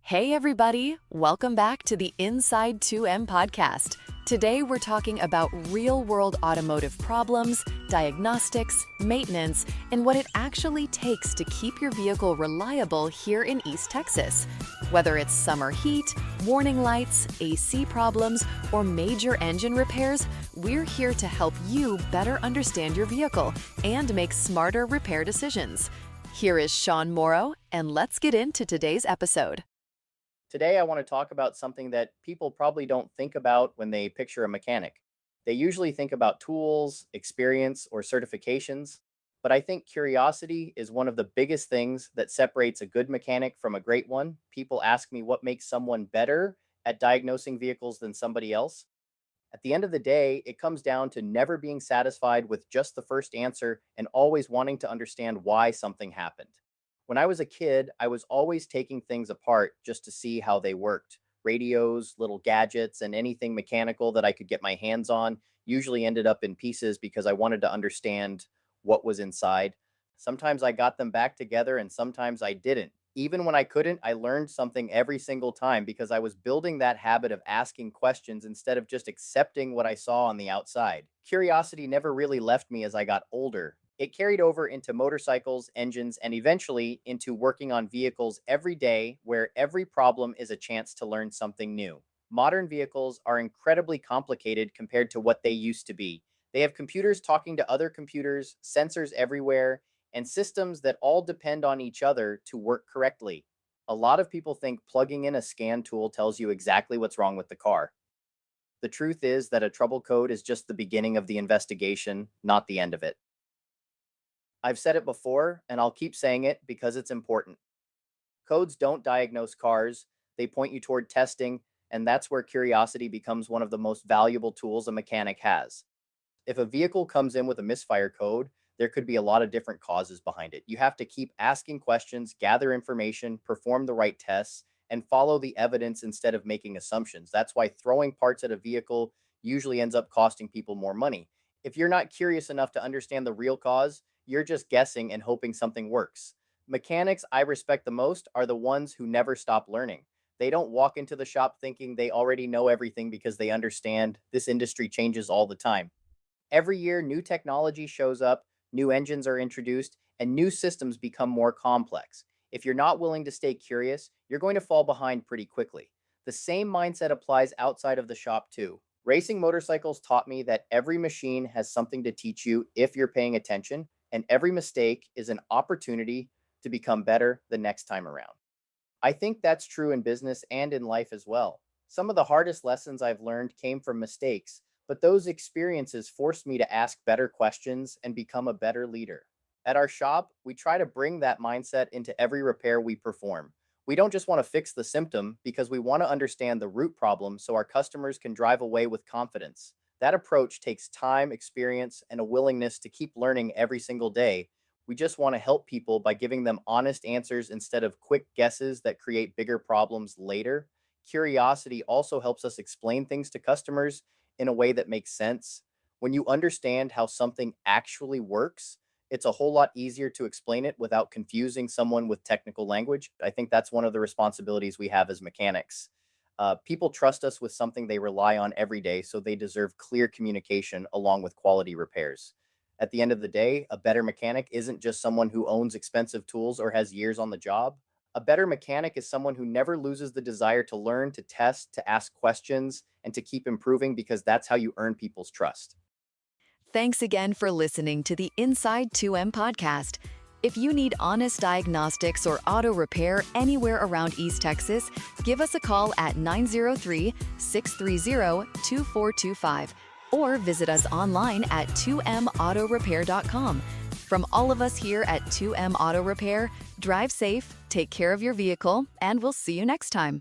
Hey everybody, welcome back to the Inside 2M podcast. Today we're talking about real-world automotive problems, diagnostics, maintenance, and what it actually takes to keep your vehicle reliable here in East Texas. Whether it's summer heat, warning lights, AC problems, or major engine repairs, we're here to help you better understand your vehicle and make smarter repair decisions. Here is Shon Morrow, and let's get into today's episode. Today, I want to talk about something that people probably don't think about when they picture a mechanic. They usually think about tools, experience, or certifications, but I think curiosity is one of the biggest things that separates a good mechanic from a great one. People ask me what makes someone better at diagnosing vehicles than somebody else. At the end of the day, it comes down to never being satisfied with just the first answer and always wanting to understand why something happened. When I was a kid, I was always taking things apart just to see how they worked. Radios, little gadgets, and anything mechanical that I could get my hands on usually ended up in pieces because I wanted to understand what was inside. Sometimes I got them back together and sometimes I didn't. Even when I couldn't, I learned something every single time because I was building that habit of asking questions instead of just accepting what I saw on the outside. Curiosity never really left me as I got older. It carried over into motorcycles, engines, and eventually into working on vehicles every day, where every problem is a chance to learn something new. Modern vehicles are incredibly complicated compared to what they used to be. They have computers talking to other computers, sensors everywhere, and systems that all depend on each other to work correctly. A lot of people think plugging in a scan tool tells you exactly what's wrong with the car. The truth is that a trouble code is just the beginning of the investigation, not the end of it. I've said it before, and I'll keep saying it because it's important. Codes don't diagnose cars, they point you toward testing, and that's where curiosity becomes one of the most valuable tools a mechanic has. If a vehicle comes in with a misfire code, there could be a lot of different causes behind it. You have to keep asking questions, gather information, perform the right tests, and follow the evidence instead of making assumptions. That's why throwing parts at a vehicle usually ends up costing people more money. If you're not curious enough to understand the real cause, you're just guessing and hoping something works. Mechanics I respect the most are the ones who never stop learning. They don't walk into the shop thinking they already know everything because they understand this industry changes all the time. Every year, new technology shows up, new engines are introduced, and new systems become more complex. If you're not willing to stay curious, you're going to fall behind pretty quickly. The same mindset applies outside of the shop, too. Racing motorcycles taught me that every machine has something to teach you if you're paying attention, and every mistake is an opportunity to become better the next time around. I think that's true in business and in life as well. Some of the hardest lessons I've learned came from mistakes, but those experiences forced me to ask better questions and become a better leader. At our shop, we try to bring that mindset into every repair we perform. We don't just want to fix the symptom because we want to understand the root problem so our customers can drive away with confidence. That approach takes time, experience, and a willingness to keep learning every single day. We just want to help people by giving them honest answers instead of quick guesses that create bigger problems later. Curiosity also helps us explain things to customers in a way that makes sense. When you understand how something actually works, it's a whole lot easier to explain it without confusing someone with technical language. I think that's one of the responsibilities we have as mechanics. People trust us with something they rely on every day, so they deserve clear communication along with quality repairs. At the end of the day, a better mechanic isn't just someone who owns expensive tools or has years on the job. A better mechanic is someone who never loses the desire to learn, to test, to ask questions, and to keep improving because that's how you earn people's trust. Thanks again for listening to the Inside 2M podcast. If you need honest diagnostics or auto repair anywhere around East Texas, give us a call at 903-630-2425 or visit us online at 2mautorepair.com. From all of us here at 2M Auto Repair, drive safe, take care of your vehicle, and we'll see you next time.